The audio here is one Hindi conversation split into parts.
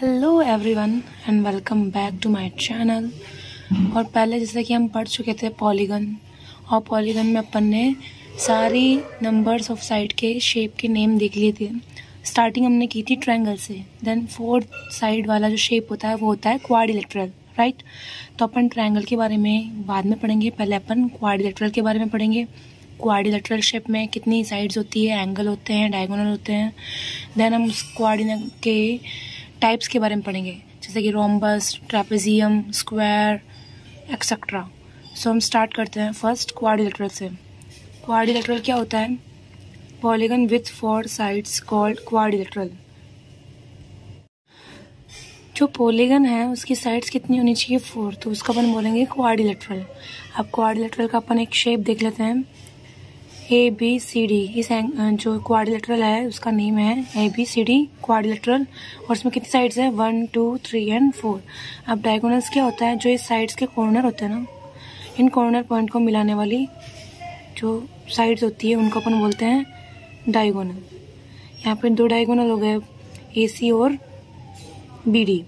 Hello everyone and welcome back to my channel. और पहले जैसे कि हम पढ़ चुके थे पॉलीगन, और पॉलीगन में अपन ने सारी नंबर्स ऑफ साइड के शेप के नेम देख लिए थे। स्टार्टिंग हमने की थी ट्रायंगल से, देन फोर्थ साइड वाला जो शेप होता है वो होता है क्वाड्रिलेटरल, राइट। तो अपन ट्रायंगल के बारे में बाद में पढ़ेंगे, पहले अपन क्वाड्रिलेटरल के बारे में पढ़ेंगे। क्वाड्रिलेटरल शेप में कितनी साइड्स होती है, एंगल होते हैं, डायगोनल होते हैं। देन हम उस क्वाड्रिलेटरल के टाइप्स के बारे में पढ़ेंगे, जैसे कि रोम्बस, ट्रेपेजियम, स्क्वायर एक्सेट्रा। सो हम स्टार्ट करते हैं फर्स्ट क्वाड्रिलेटरल से। क्वाड्रिलेटरल क्या होता है? Polygon with 4 sides called quadrilateral. जो पॉलीगन है उसकी साइड्स कितनी होनी चाहिए? 4, तो उसका अपन बोलेंगे क्वाड्रिलेटरल। अब क्वाड्रिलेटरल का अपन एक शेप देख लेते हैं, ABCD। इस जो क्वाड्रिलेटरल है उसका नेम है ABCD क्वाड्रिलेटरल। और इसमें कितनी साइड्स है? 1, 2, 3 एंड 4। अब डायगोनल्स क्या होता है? जो इस साइड्स के कॉर्नर होते हैं ना, इन कॉर्नर पॉइंट को मिलाने वाली जो साइड्स होती है उनको अपन बोलते हैं डायगोनल। यहाँ पे 2 डायगोनल हो गए, AC और BD।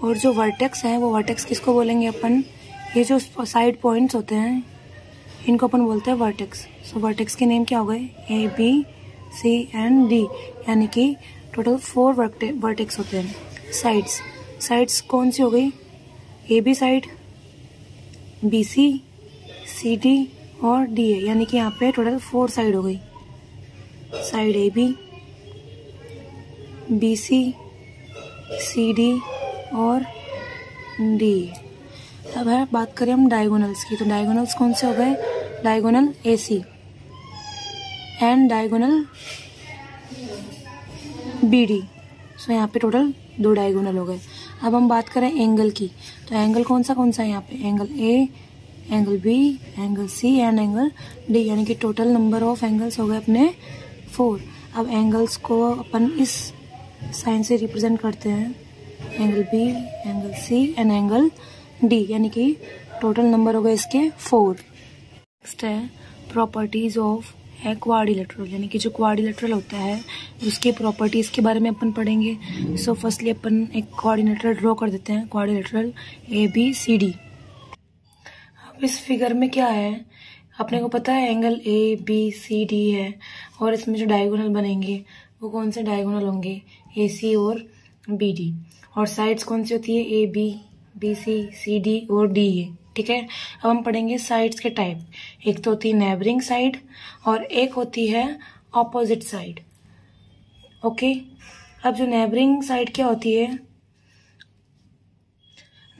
और जो वर्टेक्स है वो वर्टेक्स किसको बोलेंगे अपन? ये जो साइड पॉइंट्स होते हैं इनको अपन बोलते हैं वर्टेक्स। सो वर्टेक्स के नेम क्या हो गए? A, B, C and D, यानी कि टोटल 4 वर्टेक्स होते हैं। साइड्स कौन सी हो गई? AB साइड, BC, CD और DA, यानी कि यहाँ पे टोटल 4 साइड हो गई। साइड AB, BC, CD और DA। अब है बात करें हम डायगोनल्स की, तो डायगोनल्स कौन से हो गए? Diagonal AC and diagonal BD। सो यहाँ पे टोटल 2 डायगोनल हो गए। अब हम बात करें एंगल की, तो एंगल कौन सा है यहाँ पे? Angle A, angle B, angle C and angle D, यानी कि टोटल नंबर ऑफ एंगल्स हो गए अपने 4। अब एंगल्स को अपन इस साइन से रिप्रेजेंट करते हैं, angle B, angle C and angle D, यानी कि टोटल नंबर हो गए इसके 4। नेक्स्ट है प्रॉपर्टीज ऑफ है क्वाड्रिलेटरल, यानी कि जो क्वाड्रिलेटरल होता है उसकी प्रॉपर्टीज के बारे में अपन पढ़ेंगे। सो फर्स्टली अपन एक क्वाड्रिलेटरल ड्रॉ कर देते हैं, क्वाड्रिलेटरल ABCD। अब इस फिगर में क्या है? अपने को पता है एंगल ABCD है, और इसमें जो डायगोनल बनेंगे वो कौन से डायगोनल होंगे? AC और BD। और साइड्स कौन सी होती है? AB, BC, CD और DA, ठीक है। अब हम पढ़ेंगे साइड्स के टाइप। एक तो होती है नेबरिंग साइड और एक होती है ऑपोजिट साइड, ओके। अब जो नेबरिंग साइड क्या होती है?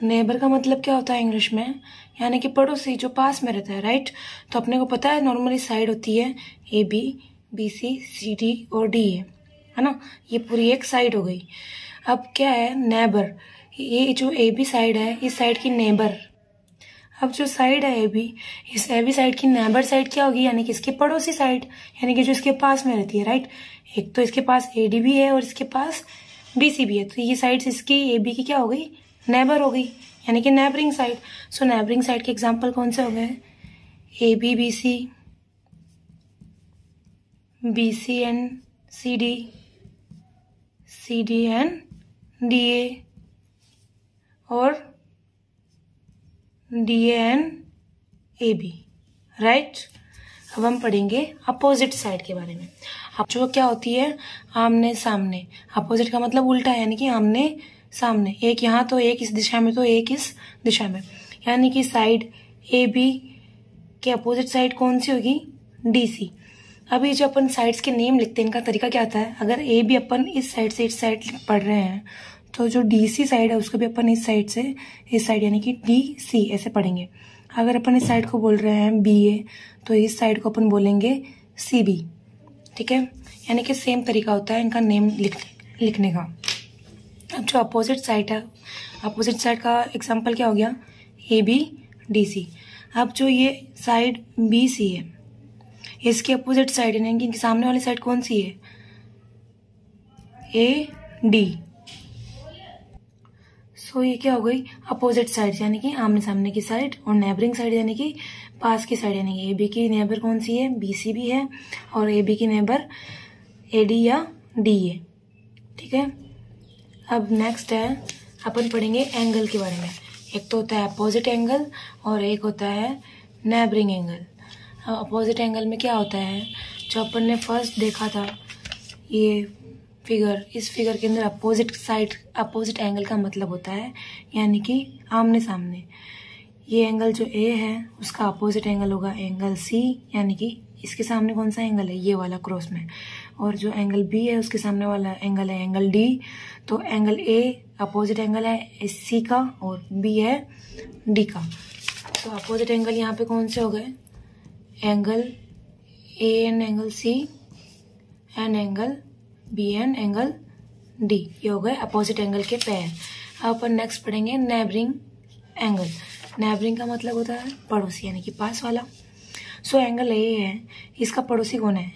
नेबर का मतलब क्या होता है इंग्लिश में? यानी कि पड़ोसी, जो पास में रहता है, राइट। तो अपने को पता है नॉर्मली साइड होती है AB, BC, CD और DA, है ना। ये पूरी एक साइड हो गई। अब क्या है? नेबर। ये जो AB साइड है इस साइड की नेबर। अब जो साइड है AB, इस AB साइड की नेबर साइड क्या होगी? यानी कि इसकी पड़ोसी साइड, यानी कि जो इसके पास में रहती है, राइट। एक तो इसके पास AD भी है और इसके पास BC भी है, तो ये साइड्स इसकी AB की क्या हो गई? नेबर हो गई, यानी कि नेबरिंग साइड। सो नेबरिंग साइड के एग्जाम्पल कौन से हो गए? AB, BC, BC and CD, CD and DA और DA एंड AB, राइट। अब हम पढ़ेंगे अपोजिट साइड के बारे में। अब जो क्या होती है? आमने सामने। अपोजिट का मतलब उल्टा है, यानी कि आमने सामने। एक यहाँ तो एक इस दिशा में, तो एक इस दिशा में, यानी कि साइड AB के अपोजिट साइड कौन सी होगी? DC। अब ये जो अपन साइड्स के नेम लिखते हैं इनका तरीका क्या आता है? अगर AB अपन इस साइड से इस साइड पढ़ रहे हैं तो जो DC साइड है उसको भी अपन इस साइड से इस साइड, यानी कि DC ऐसे पढ़ेंगे। अगर अपन इस साइड को बोल रहे हैं BA तो इस साइड को अपन बोलेंगे CB, ठीक है। यानी कि सेम तरीका होता है इनका नेम लिखने का। अब जो अपोजिट साइड है, अपोजिट साइड का एग्जाम्पल क्या हो गया? AB, DC। अब जो ये साइड BC है इसकी अपोजिट साइड, यानी कि सामने वाली साइड कौन सी है? AD। सो ये क्या हो गई? अपोजिट साइड, यानी कि आमने सामने की साइड। और नेबरिंग साइड यानी कि पास की साइड, यानी कि AB की नेबर कौन सी है? BC भी है, और AB की नेबर AD या DA, ठीक है। अब नेक्स्ट है अपन पढ़ेंगे एंगल के बारे में। एक तो होता है अपोजिट एंगल और एक होता है नेबरिंग एंगल। अपोजिट एंगल में क्या होता है, जो अपन ने फर्स्ट देखा था ये फिगर, इस फिगर के अंदर अपोजिट एंगल का मतलब होता है यानी कि आमने सामने। ये एंगल जो ए है उसका अपोजिट एंगल होगा एंगल सी, यानी कि इसके सामने कौन सा एंगल है, ये वाला क्रॉस में। और जो एंगल बी है उसके सामने वाला एंगल है एंगल डी। तो एंगल ए अपोजिट एंगल है सी का और बी है डी का। तो अपोजिट एंगल यहाँ पे कौन से हो गए, angle A and angle C and angle B and angle D, ये हो गए अपोजिट एंगल के पेयर। अब अपन नेक्स्ट पढ़ेंगे नेबरिंग एंगल। नेबरिंग का मतलब होता है पड़ोसी यानी कि पास वाला। सो एंगल ए है, इसका पड़ोसी कौन है,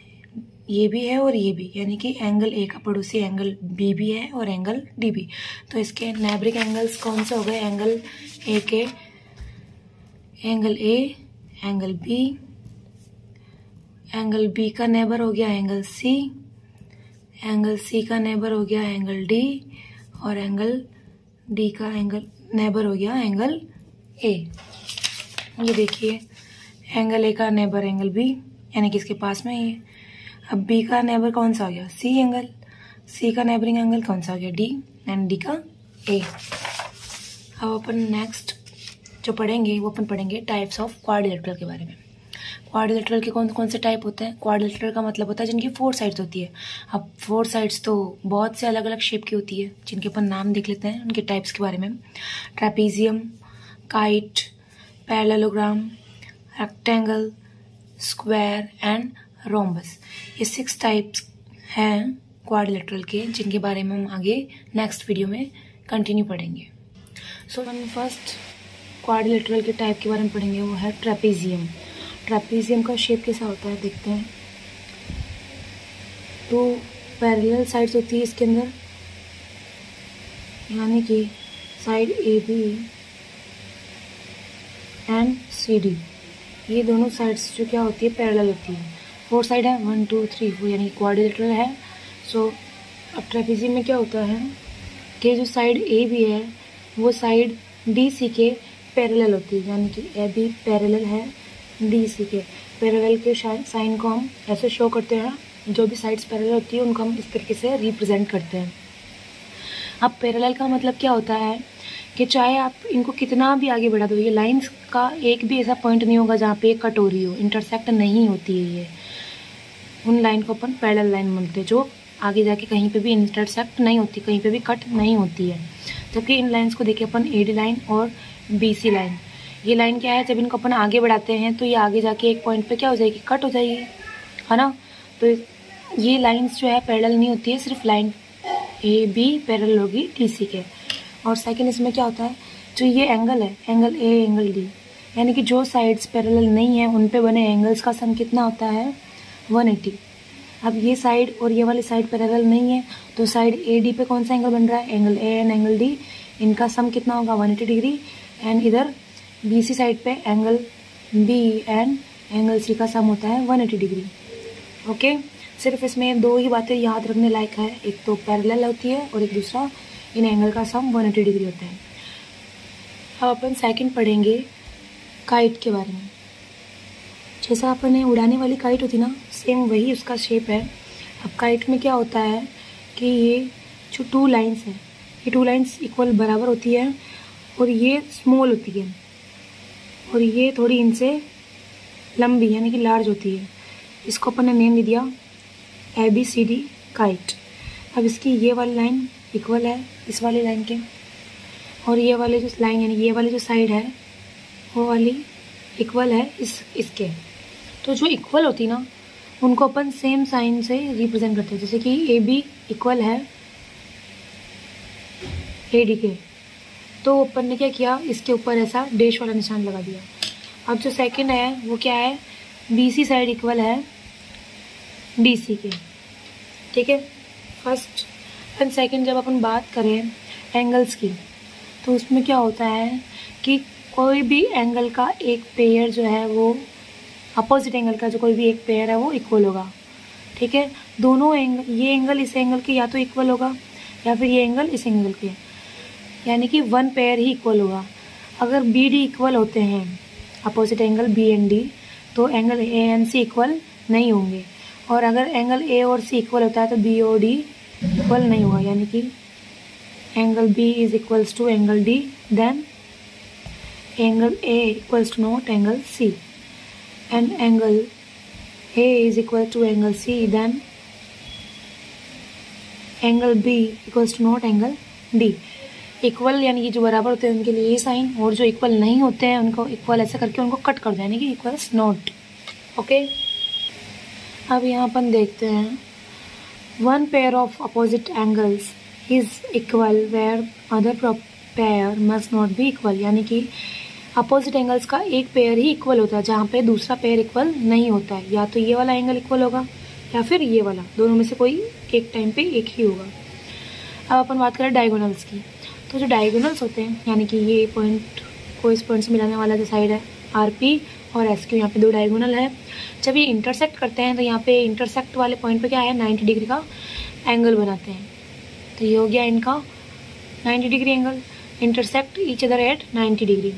ये भी है और ये भी, यानी कि एंगल ए का पड़ोसी एंगल बी भी है और एंगल डी भी। तो इसके नेबरिंग एंगल्स कौन से हो गए, एंगल ए के एंगल ए, एंगल बी का नेबर हो गया एंगल सी का नेबर हो गया एंगल डी और एंगल डी का नेबर हो गया एंगल ए। ये देखिए एंगल ए का नेबर एंगल बी यानी कि इसके पास में ही है। अब बी का नेबर कौन सा हो गया, सी का नेबरिंग एंगल कौन सा हो गया, डी एंड डी का ए। अब अपन नेक्स्ट जो पढ़ेंगे वो अपन पढ़ेंगे टाइप्स ऑफ क्वाड्रिलेटरल के बारे में। क्वाड्रिलेटरल के कौन कौन से टाइप होते हैं, क्वाड्रिलेटरल का मतलब होता है जिनकी 4 साइड्स होती है। अब 4 साइड्स तो बहुत से अलग अलग शेप की होती है, जिनके अपन नाम देख लेते हैं उनके टाइप्स के बारे में। Trapezium, kite, parallelogram, rectangle, square and rhombus. ये 6 टाइप्स हैं क्वाड्रिलेटरल के, जिनके बारे में हम आगे नेक्स्ट वीडियो में कंटिन्यू पढ़ेंगे। सो हम फर्स्ट क्वाड्रिलेटरल के टाइप के बारे में पढ़ेंगे, वो है ट्रेपीजियम। ट्रेपीजियम का शेप कैसा होता है देखते हैं। 2 पैरेलल साइड्स होती है इसके अंदर, यानी कि side A B and C D, ये दोनों साइड्स जो क्या होती है पैरेलल होती है। 4 साइड है 1 2 3 4 यानी क्वाड्रिलेटरल है। सो अब ट्रेपीजियम में क्या होता है कि जो साइड ए बी है वो साइड डी सी के पैरेलल होती है, यानी कि ए बी पैरेलल है डी सी के। पैरेलल के साइन को हम ऐसे शो करते हैं, जो भी साइड्स पैरेलल होती है उनको हम इस तरीके से रिप्रेजेंट करते हैं। अब पैरेलल का मतलब क्या होता है कि चाहे आप इनको कितना भी आगे बढ़ा दो, ये लाइंस का एक भी ऐसा पॉइंट नहीं होगा जहाँ पे कट हो रही हो, इंटरसेक्ट नहीं होती है। ये उन लाइन को अपन पैरेलल लाइन बोलते हैं, जो आगे जाके कहीं पे भी इंटरसेक्ट नहीं होती, कहीं पे भी कट नहीं होती है। जबकि इन लाइंस को देखिए अपन एडी लाइन और बीसी लाइन, ये लाइन क्या है, जब इनको अपन आगे बढ़ाते हैं तो ये आगे जाके एक पॉइंट पे क्या हो जाएगी, कट हो जाएगी, है ना। तो ये लाइंस जो है पैरेलल नहीं होती है, सिर्फ लाइन ए बी पैरेलल होगी डी सी के। और सेकंड इसमें क्या होता है, जो ये एंगल है एंगल ए एंगल डी, यानी कि जो साइड्स पैरेलल नहीं है उन पे बने एंगल्स का सम कितना होता है 180। अब ये साइड और ये वाली साइड पैरेलल नहीं है, तो साइड ए डी पे कौन सा एंगल बन रहा है, angle A and angle D, इनका सम कितना होगा 180 डिग्री। एंड इधर बी सी साइड पे angle B and angle C का सम होता है 180 डिग्री। ओके, सिर्फ इसमें 2 ही बातें याद रखने लायक है, एक तो पैरेलल होती है और एक दूसरा इन एंगल का सम 180 डिग्री होता है। अब अपन सेकंड पढ़ेंगे काइट के बारे में। जैसा अपन ने उड़ाने वाली काइट होती ना, सेम वही उसका शेप है। अब काइट में क्या होता है कि ये जो 2 लाइंस है, ये 2 लाइंस इक्वल बराबर होती है और ये स्मॉल होती है और ये थोड़ी इनसे लंबी यानी कि लार्ज होती है। इसको अपन ने नेम दे दिया ABCD काइट। अब इसकी ये वाली लाइन इक्वल है इस वाली लाइन के, और ये वाली जो लाइन यानी ये वाली जो साइड है वो वाली इक्वल है इसके। तो जो इक्वल होती ना उनको अपन सेम साइन से रिप्रेजेंट करते हैं, जैसे कि AB इक्वल है AD के, तो अपन ने क्या किया, इसके ऊपर ऐसा डैश वाला निशान लगा दिया। अब जो सेकंड है वो क्या है, BC साइड इक्वल है DC के, ठीक है। फर्स्ट एंड सेकंड जब अपन बात करें एंगल्स की, तो उसमें क्या होता है कि कोई भी एंगल का एक पेयर जो है वो अपोजिट एंगल का जो कोई भी एक पेयर है वो इक्वल होगा, ठीक है। दोनों एंगल, ये एंगल इस एंगल के या तो इक्वल होगा या फिर ये एंगल इस एंगल के, यानी कि वन पेयर ही इक्वल होगा। अगर बी डी इक्वल होते हैं, opposite angle B and D, तो angle A and C equal नहीं होंगे। और अगर एंगल ए और सी इक्वल होता है तो बी और डी इक्वल नहीं होगा, यानी कि angle B is equals to angle D, then angle A equals to not angle C, and angle A is equal to angle C, then angle B equals to not angle D. Equal यानी कि जो बराबर होते हैं उनके लिए ये साइन, और जो इक्वल नहीं होते हैं उनको इक्वल ऐसे करके उनको कट कर दो, यानी कि इक्वल्स नॉट। ओके, अब यहाँ अपन देखते हैं one pair of opposite angles is equal where other pair must not be equal, यानी कि अपोजिट एंगल्स का एक पेयर ही इक्वल होता है जहाँ पे दूसरा पेयर इक्वल नहीं होता है। या तो ये वाला एंगल इक्वल होगा या फिर ये वाला, दोनों में से कोई एक टाइम पे एक ही होगा। अब अपन बात करें डायगोनल्स की, तो जो डायगोनल्स होते हैं, यानी कि ये पॉइंट को इस पॉइंट से मिलाने वाला जो साइड है आर पी और एस क्यू, यहाँ पे दो डायगोनल है। जब ये इंटरसेक्ट करते हैं तो यहाँ पे इंटरसेक्ट वाले पॉइंट पे क्या है, 90 डिग्री का एंगल बनाते हैं। तो ये हो गया इनका 90 degree angle, intersect each other at 90 degree.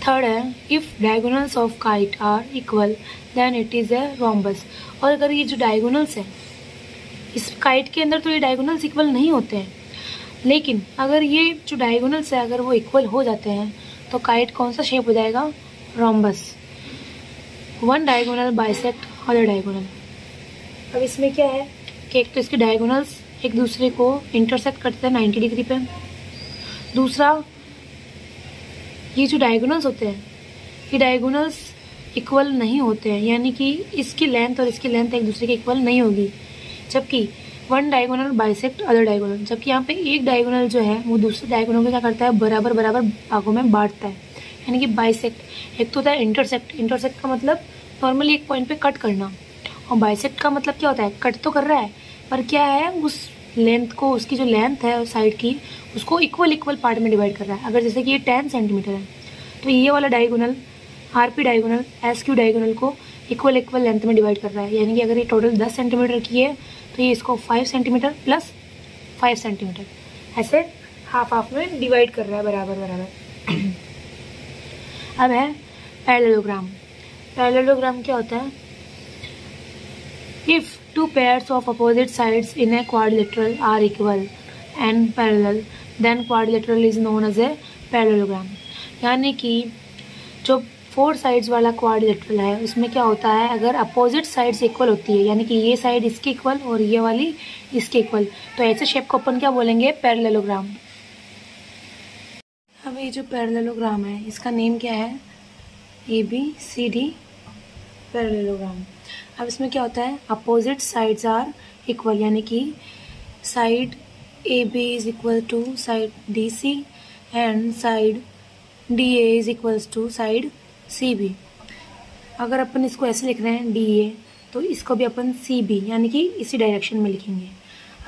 Third है, if diagonals of kite are equal then it is a rhombus. और अगर ये जो डायगोनल्स है इस काइट के अंदर, तो ये डायगोनल्स इक्वल नहीं होते हैं, लेकिन अगर ये जो डायगोनल्स है अगर वो इक्वल हो जाते हैं तो काइट कौन सा शेप हो जाएगा, rhombus. One diagonal bisect other diagonal. अब इसमें क्या है कि एक तो इसके डायगोनल्स एक दूसरे को इंटरसेक्ट करते हैं 90 डिग्री पे, दूसरा ये जो डायगोनल्स होते हैं ये डायगोनल्स इक्वल नहीं होते हैं, यानी कि इसकी लेंथ और इसकी लेंथ एक दूसरे के इक्वल नहीं होगी। जबकि one diagonal bisect other diagonal, जबकि यहाँ पे एक डायगोनल जो है वो दूसरे डायगोनल को क्या करता है, बराबर बराबर भागों में बांटता है, यानी कि बाइसेक्ट। एक तो होता है इंटरसेक्ट, इंटरसेक्ट का मतलब नॉर्मली एक पॉइंट पे कट करना, और बाइसेक्ट का मतलब क्या होता है, कट तो कर रहा है पर क्या है, उस लेंथ को, उसकी जो लेंथ है साइड की, उसको इक्वल पार्ट में डिवाइड कर रहा है। अगर जैसे कि ये 10 सेंटीमीटर है तो ये वाला diagonal R P diagonal S Q diagonal को इक्वल लेंथ में डिवाइड कर रहा है, यानी कि अगर ये टोटल 10 सेंटीमीटर की है तो ये इसको 5 सेंटीमीटर प्लस 5 सेंटीमीटर ऐसे हाफ हाफ में डिवाइड कर रहा है, बराबर बराबर। अब है पैरेललोग्राम। पैरेललोग्राम क्या होता है, if two pairs of opposite sides in a quadrilateral are equal and parallel, then quadrilateral is known as a parallelogram। यानी कि जो 4 साइड्स वाला क्वाड्रिलेटरल है उसमें क्या होता है, अगर अपोजिट साइड्स इक्वल होती है, यानी कि ये साइड इसके इक्वल और ये वाली इसके इक्वल, तो ऐसे शेप को अपन क्या बोलेंगे, पैरेललोग्राम। अब ये जो पैरेललोग्राम है इसका नेम क्या है, ABCD पैरेललोग्राम। अब इसमें क्या होता है, अपोजिट साइड्स आर इक्वल, यानी कि side AB is equal to side DC and side DA is equals to side CB। अगर अपन इसको ऐसे लिख रहे हैं DA, तो इसको भी अपन CB यानी कि इसी डायरेक्शन में लिखेंगे।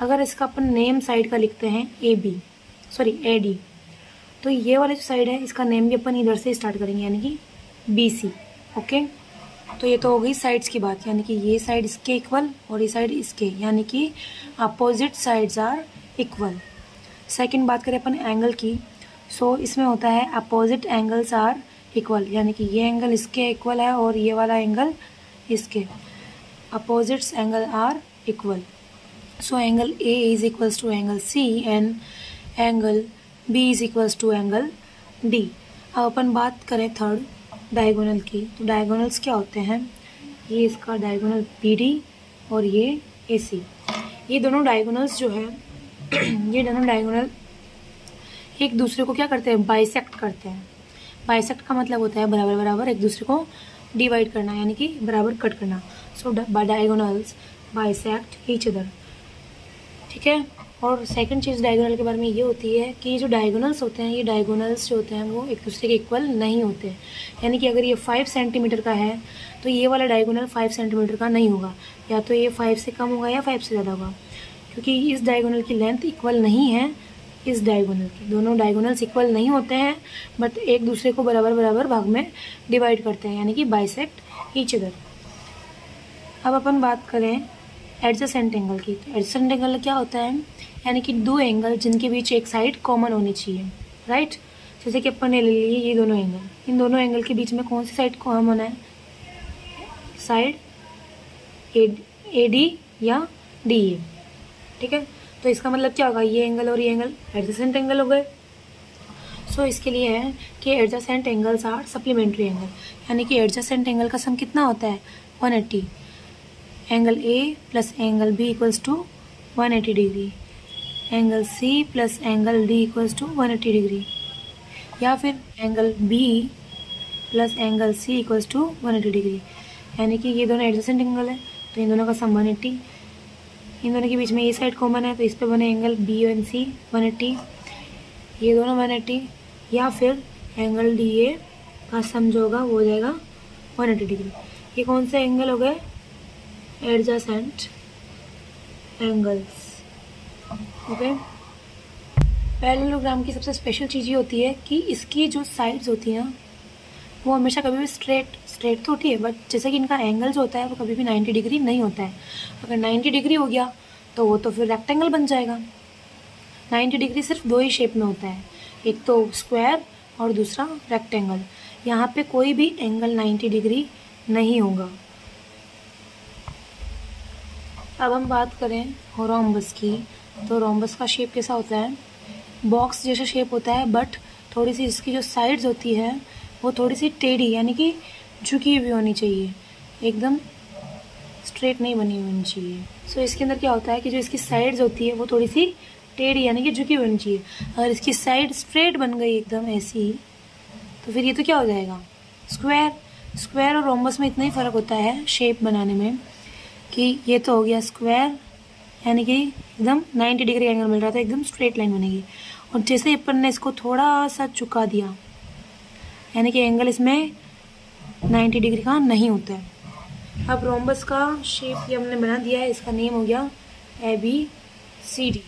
अगर इसका अपन नेम साइड का लिखते हैं AD, तो ये वाली जो साइड है इसका नेम भी अपन इधर से स्टार्ट करेंगे, यानी कि BC। ओके, तो ये तो हो गई साइड्स की बात, यानी कि ये साइड इसके इक्वल और ये साइड इसके, यानी कि opposite sides are equal. Second बात करें अपन एंगल की, सो इसमें होता है अपोजिट एंगल्स आर इक्वल, यानी कि ये एंगल इसके इक्वल है और ये वाला एंगल इसके, opposites angle are equal. So angle A is equals to angle C and angle B is equals to angle D। अब अपन बात करें थर्ड डायगोनल की, तो डायगोनल्स क्या होते हैं, ये इसका डायगोनल BD और ये AC। ये दोनों डायगोनल्स जो है ये दोनों डायगोनल एक दूसरे को क्या करते हैं, बाइसेक्ट करते हैं। बाइसेक्ट का मतलब होता है बराबर बराबर एक दूसरे को डिवाइड करना, यानी कि बराबर कट करना। सो डायगोनल्स बाइसेक्ट ईच अदर, ठीक है। और सेकंड चीज़ डायगोनल के बारे में ये होती है कि जो डायगोनल्स होते हैं, ये डायगोनल्स जो होते हैं वो एक दूसरे के इक्वल नहीं होते, यानी कि अगर ये 5 सेंटीमीटर का है तो ये वाला डायगोनल 5 सेंटीमीटर का नहीं होगा, या तो ये 5 से कम होगा या 5 से ज़्यादा होगा, क्योंकि इस डायगोनल की लेंथ इक्वल नहीं है इस डायगोनल की। दोनों डायगोनल्स इक्वल नहीं होते हैं बट एक दूसरे को बराबर बराबर भाग में डिवाइड करते हैं, यानी कि बाइसेक्ट ईच अदर। अब अपन बात करें एडजेसेंट एंगल की। तो एडजेसेंट एंगल क्या होता है, यानी कि दो एंगल जिनके बीच एक साइड कॉमन होनी चाहिए, राइट। जैसे कि अपन ने ले लिए ये दोनों एंगल, इन दोनों एंगल के बीच में कौन सी साइड कॉमन है, साइड ए डी या डी ए, ठीक है। तो इसका मतलब क्या होगा, ये एंगल और ये एंगल एडजेसेंट एंगल हो गए। सो इसके लिए है कि adjacent angles are supplementary angle, यानी कि एडजेसेंट एंगल का सम कितना होता है 180, angle A plus angle B equals to 180 degree, angle C plus angle D equals to 180 degree, या फिर angle B plus angle C equals to 180 degree. यानी कि ये दोनों एडजेसेंट एंगल है तो इन दोनों का सम 180, इन दोनों के बीच में ये साइड कॉमन है तो इस पे बने एंगल बी एंड सी 180, ये दोनों 180, या फिर एंगल डी ए का सम जो होगा वो हो जाएगा 180 डिग्री। ये कौन से एंगल हो गए, एडजेसेंट एंगल्स, ओके। पैरेललोग्राम की सबसे स्पेशल चीज़ ये होती है कि इसकी जो साइड्स होती हैं वो हमेशा कभी भी स्ट्रेट तो होती है, बट जैसे कि इनका एंगल जो होता है वो कभी भी 90 डिग्री नहीं होता है। अगर 90 डिग्री हो गया तो वो तो फिर रेक्टेंगल बन जाएगा। 90 डिग्री सिर्फ दो ही शेप में होता है, एक तो स्क्वायर और दूसरा रेक्टेंगल। यहाँ पे कोई भी एंगल 90 डिग्री नहीं होगा। अब हम बात करें रोम्बस की, तो रोम्बस का शेप कैसा होता है, बॉक्स जैसा शेप होता है, बट थोड़ी सी इसकी जो साइड्स होती है वो थोड़ी सी टेढ़ी यानी कि झुकी हुई होनी चाहिए, एकदम स्ट्रेट नहीं बनी होनी चाहिए। सो इसके अंदर क्या होता है कि जो इसकी साइड्स होती है वो थोड़ी सी टेढ़ी यानी कि झुकी हुई होनी चाहिए। अगर इसकी साइड स्ट्रेट बन गई एकदम ऐसी तो फिर ये तो क्या हो जाएगा, स्क्वायर। स्क्वायर और रोम्बस में इतना ही फ़र्क होता है शेप बनाने में कि ये तो हो गया स्क्वायर, यानी कि एकदम 90 डिग्री एंगल मिल रहा था, एकदम स्ट्रेट लाइन बनेगी। और जैसे अपन ने इसको थोड़ा सा झुका दिया यानी कि एंगल इसमें 90 डिग्री का नहीं होता है। अब रोम्बस का शेप ये हमने बना दिया है, इसका नेम हो गया ABCD।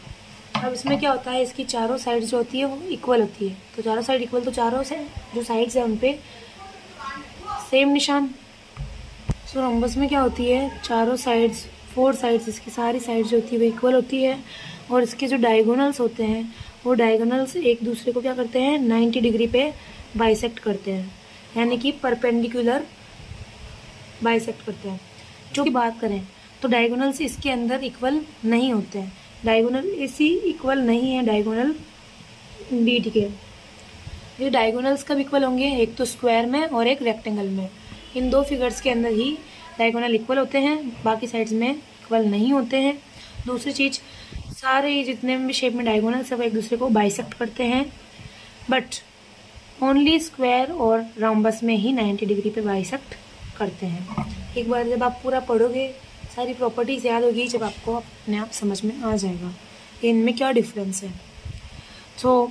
अब इसमें क्या होता है, इसकी चारों साइड जो होती है वो इक्वल होती है। तो चारों साइड इक्वल, तो चारों से जो साइड्स है उन पे सेम निशान। सो रोम्बस में क्या होती है, चारों साइड्स 4 साइड्स इसकी सारी साइड्स जो होती है वो इक्वल होती है, और इसके जो डायगोनल्स होते हैं वो डायगोनल्स एक दूसरे को क्या करते हैं 90 डिग्री पे बाइसेक्ट करते हैं, यानी कि परपेंडिकुलर बाइसेक्ट करते हैं। जो की बात करें तो डायगोनल्स इसके अंदर इक्वल नहीं होते हैं, डायगोनल AC इक्वल नहीं है डायगोनल BD के। ये डायगोनल्स कब इक्वल होंगे, एक तो स्क्वायर में और एक रेक्टेंगल में। इन दो फिगर्स के अंदर ही डायगोनल इक्वल होते हैं, बाकी साइड्स में इक्वल नहीं होते हैं। दूसरी चीज़, सारे जितने भी शेप में डायगोनल्स है वो एक दूसरे को बाइसेक्ट करते हैं, बट ओनली स्क्वायर और रोम्बस में ही 90 डिग्री पे बाइसेक्ट करते हैं। एक बार जब आप पूरा पढ़ोगे सारी प्रॉपर्टीज़ याद होगी, जब आपको अपने आप समझ में आ जाएगा कि इनमें क्या डिफरेंस है। तो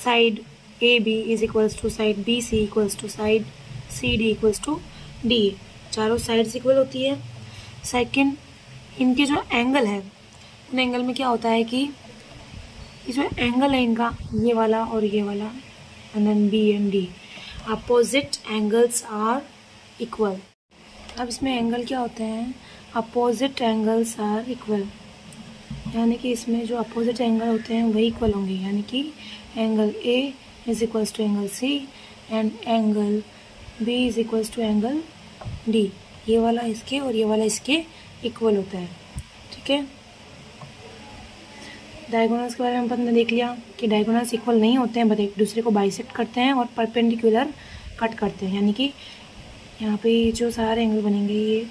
side AB is equals to side BC equals to side CD equals to DA, चारों साइड्स इक्वल होती है। सेकंड, इनके जो एंगल है उन एंगल में क्या होता है कि ये जो एंगल है इनका, ये वाला और ये वाला, and then B and D, opposite angles are equal. अब इसमें एंगल क्या होते हैं, अपोजिट एंगल्स आर इक्वल, यानी कि इसमें जो अपोजिट एंगल होते हैं वही इक्वल होंगे, यानी कि angle A is equals to angle C and angle B is equals to angle D। ये वाला इसके और ये वाला इसके इक्वल होता है, ठीक है। डायगोनल्स के बारे में अपन ने देख लिया कि डायगोनल्स इक्वल नहीं होते हैं, बट एक दूसरे को बाइसेक्ट करते हैं और परपेंडिकुलर कट करते हैं, यानी कि यहाँ पे जो सारे एंगल बनेंगे ये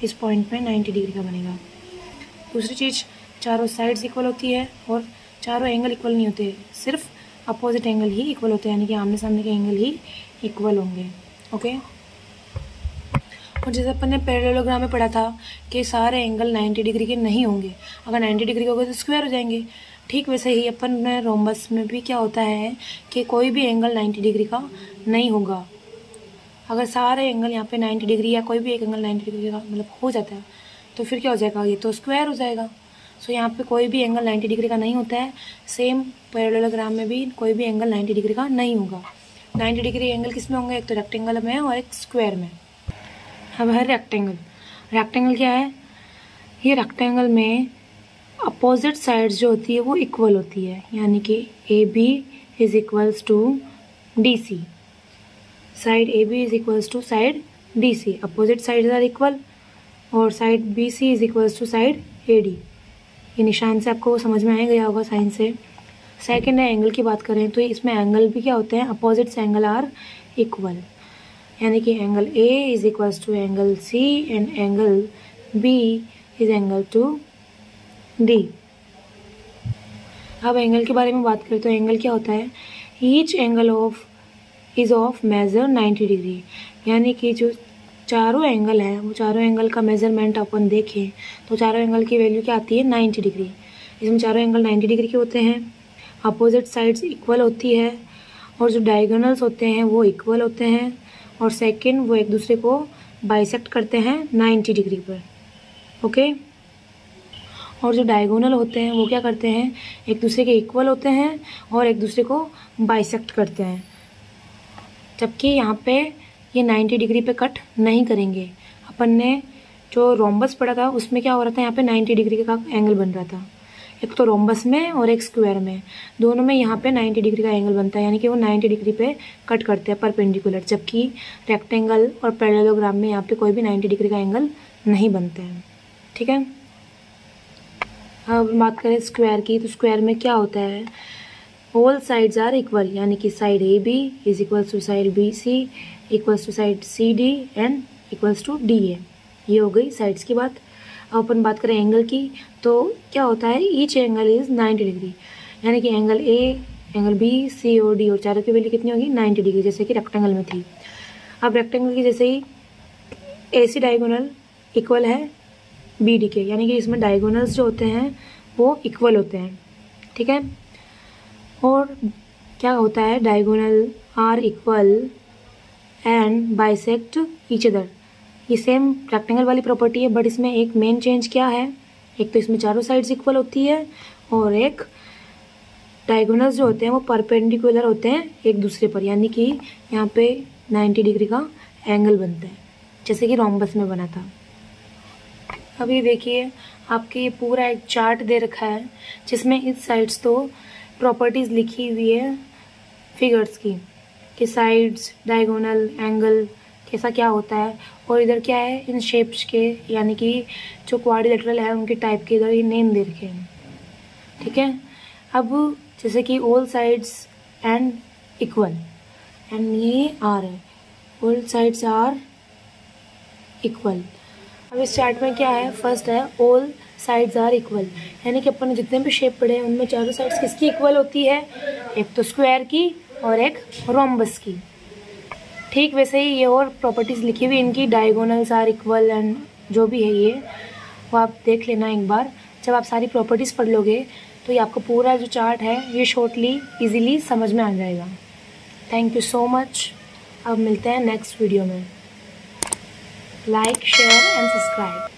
इस पॉइंट पे 90 डिग्री का बनेगा। दूसरी चीज़, चारों साइड्स इक्वल होती है और चारों एंगल इक्वल नहीं होते, सिर्फ अपोजिट एंगल ही इक्वल होते हैं, यानी कि आमने सामने के एंगल ही इक्वल होंगे, ओके। और जैसे अपन ने पैरेललोग्राम में पढ़ा था कि सारे एंगल 90 डिग्री के नहीं होंगे, अगर 90 डिग्री के हो गए तो स्क्वायर हो जाएंगे। ठीक वैसे ही अपन ने रोम्बस में भी क्या होता है कि कोई भी एंगल 90 डिग्री का नहीं होगा। अगर सारे एंगल यहाँ पे 90 डिग्री या कोई भी एक एंगल 90 डिग्री का मतलब हो जाता है तो फिर क्या हो जाएगा, ये तो स्क्वायर हो जाएगा। सो यहाँ पे कोई भी एंगल 90 डिग्री का नहीं होता है। सेम पैरेललोग्राम में भी कोई भी एंगल 90 डिग्री का नहीं होगा। 90 डिग्री एंगल किस में होंगे, एक तो रेक्टेंगल में और एक स्क्वायर में। अब है रेक्टेंगल। रेक्टेंगल क्या है, ये रेक्टेंगल में अपोजिट साइड्स जो होती है वो इक्वल होती है, यानी कि A B is equals to D C, side A B is equals to side D C, opposite sides are equal, और side B C is equals to side A D. ये निशान से आपको समझ में आ गया होगा साइन से। सेकेंड है एंगल की बात करें तो इसमें एंगल भी क्या होते हैं, अपोजिट्स एंगल आर इक्वल, यानी कि angle A is equals to angle C and angle B is angle to D. अब एंगल के बारे में बात करें तो एंगल क्या होता है, each angle is of measure 90 degree, यानी कि जो चारों एंगल है वो चारों एंगल का मेजरमेंट अपन देखें तो चारों एंगल की वैल्यू क्या आती है, 90 डिग्री। इसमें चारों एंगल 90 डिग्री के होते हैं, अपोजिट साइड्स इक्वल होती है, और जो डायगोनल्स होते हैं वो इक्वल होते हैं, और सेकंड वो एक दूसरे को बाइसेक्ट करते हैं 90 डिग्री पर। ओके, और जो डायगोनल होते हैं वो क्या करते हैं, एक दूसरे के इक्वल होते हैं और एक दूसरे को बाइसेक्ट करते हैं, जबकि यहाँ पे ये 90 डिग्री पे कट नहीं करेंगे। अपन ने जो रोम्बस पढ़ा था उसमें क्या हो रहा था, यहाँ पे 90 डिग्री का एंगल बन रहा था, एक तो रोम्बस में और एक स्क्वायर में, दोनों में यहाँ पे 90 डिग्री का एंगल बनता है, यानी कि वो 90 डिग्री पे कट करते हैं परपेंडिकुलर, जबकि रेक्टेंगल और पैरेललोग्राम में यहाँ पे कोई भी 90 डिग्री का एंगल नहीं बनता है। ठीक है, अब बात करें स्क्वायर की तो स्क्वायर में क्या होता है, ऑल साइड्स आर इक्वल, यानी कि side A B is equals to side B C equals to side C D and equals to D A. ये हो गई साइड्स की बात। अब अपन बात करें एंगल की तो क्या होता है, ईच एंगल इज 90 डिग्री, यानी कि एंगल ए, एंगल बी, सी और डी और चारों की वैल्यू कितनी होगी, 90 डिग्री, जैसे कि रेक्टेंगल में थी। अब रेक्टेंगल की जैसे ही ए सी डायगोनल इक्वल है बी डी के, यानी कि इसमें डायगोनल्स जो होते हैं वो इक्वल होते हैं। ठीक है, और क्या होता है, diagonal are equal and bisect each other. ये सेम रेक्टेंगल वाली प्रॉपर्टी है, बट इसमें एक मेन चेंज क्या है, एक तो इसमें चारों साइड्स इक्वल होती है, और एक डायगोनल्स जो होते हैं वो परपेंडिकुलर होते हैं एक दूसरे पर, यानी कि यहाँ पे 90 डिग्री का एंगल बनता है, जैसे कि रोम्बस में बना था। अब ये देखिए आपके ये पूरा एक चार्ट दे रखा है, जिसमें इस साइड्स तो प्रॉपर्टीज़ लिखी हुई है फिगर्स की, कि साइड्स, डायगोनल, एंगल कैसा क्या होता है, और इधर क्या है, इन शेप्स के, यानी कि जो क्वाड्रिलेटरल है उनके टाइप के इधर ये नेम दे रखे हैं। ठीक है, अब जैसे कि all sides and equal, and ये आर है, ऑल साइड्स आर इक्वल। अब इस चार्ट में क्या है, फर्स्ट है ऑल साइड्स आर इक्वल, यानी कि अपन ने जितने भी शेप पढ़े हैं उनमें चारों साइड्स किसकी इक्वल होती है, एक तो स्क्वायर की और एक रोम्बस की। ठीक वैसे ही ये और प्रॉपर्टीज़ लिखी हुई इनकी, डायगोनल्स आर इक्वल एंड जो भी है ये, वो आप देख लेना एक बार। जब आप सारी प्रॉपर्टीज़ पढ़ लोगे तो ये आपको पूरा जो चार्ट है ये शॉर्टली इजीली समझ में आ जाएगा। Thank you so much. अब मिलते हैं नेक्स्ट वीडियो में। Like, share and subscribe.